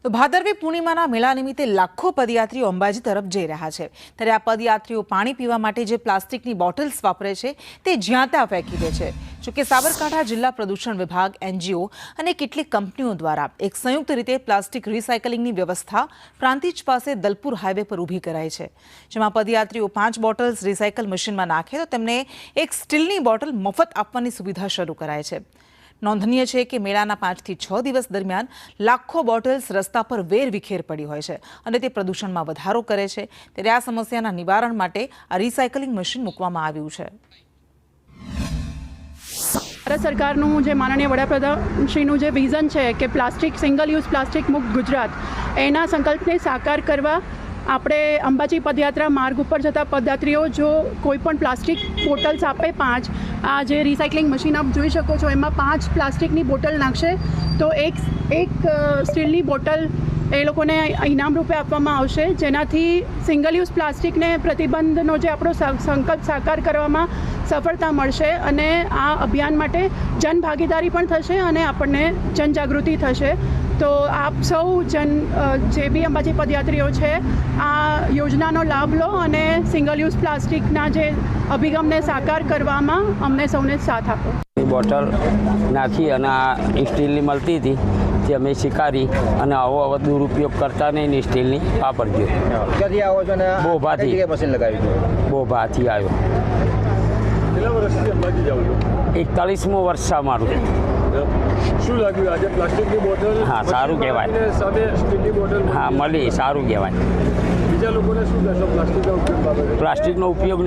તો ભાદરવી પૂર્ણિમાના મેળા નિમિત્તે લાખો પદયાત્રીઓ અંબાજી તરફ જઈ રહ્યા છે। ત્યારે આ પદયાત્રીઓ પાણી પીવા માટે જે પ્લાસ્ટિકની બોટલ્સ વાપરે છે તે જ્યાં ત્યાં ફેંકી દે છે। જોકે સાબરકાંઠા જિલ્લા પ્રદૂષણ વિભાગ, એનજીઓ અને કેટલીક કંપનીઓ દ્વારા એક સંયુક્ત રીતે પ્લાસ્ટિક રિસાયકલિંગની વ્યવસ્થા પ્રાંતિજ પાસે દલપુર હાઈવે પર ઊભી કરાઈ છે, જેમાં પદયાત્રીઓ 5 બોટલ્સ રિસાયકલ મશીનમાં નાખે તો તેમને એક સ્ટીલની બોટલ મફત આપવાની સુવિધા શરૂ કરાઈ છે। નોંધનીય છે કે મેળાના 5 થી 6 દિવસ દરમિયાન લાખો બોટલ્સ રસ્તા પર વેરવિખેર પડી હોય છે અને તે પ્રદૂષણમાં વધારો કરે છે। ત્યારે આ સમસ્યાના નિવારણ માટે આ રિસાયકલિંગ મશીન મૂકવામાં આવ્યું છે। ભારત સરકારનું જે માનનીય વડાપ્રધાનશ્રીનું જે વિઝન છે કે પ્લાસ્ટિક સિંગલ યુઝ પ્લાસ્ટિક મુક્ત ગુજરાત, એના સંકલ્પને સાકાર કરવા આપણે અંબાજી પદયાત્રા માર્ગ ઉપર જતા પદયાત્રીઓ જો કોઈ પણ પ્લાસ્ટિક બોટલ્સ આપે 5, આ જે રિસાયકલિંગ મશીન આપ જોઈ શકો છો એમાં 5 પ્લાસ્ટિકની બોટલ નાખશે તો એક સ્ટીલની બોટલ એ લોકોને ઇનામ રૂપે આપવામાં આવશે, જેનાથી સિંગલ યુઝ પ્લાસ્ટિકને પ્રતિબંધનો જે આપણો સંકલ્પ સાકાર કરવામાં સફળતા મળશે અને આ અભિયાન માટે જનભાગીદારી પણ થશે અને આપણને જનજાગૃતિ થશે। તો આપ સૌ જે બી અંબાજી પદયાત્રીઓ છે આ યોજનાનો લાભ લો અને સિંગલ યુઝ પ્લાસ્ટિકના જે અભિગમને સાકાર કરવામાં અમને સૌને સાથ આપો। બોટલ નાખી અને આ સ્ટીલની મળતી હતી તે અમે સ્વીકારી અને આવો દુરુપયોગ કરતા નહીં, સ્ટીલની વાપરજો। ક્યાંથી આવો છો ને બોભાથી મશીન લગાવ્યું? બોભાથી આવ્યો। કેટલા વર્ષથી અંબાજી જાવ છો? 41મું વર્ષ છે અમારું। શું લાગ્યું આજે પ્લાસ્ટિકની બોટલ? હા, સારું કહેવાય। સામે સ્ટીલની બોટલ હા, મળી, સારું કહેવાય। બીજા લોકોને શું કહેશો પ્લાસ્ટિકનો ઉપયોગ બાબતે? પ્લાસ્ટિકનો ઉપયોગ નહીં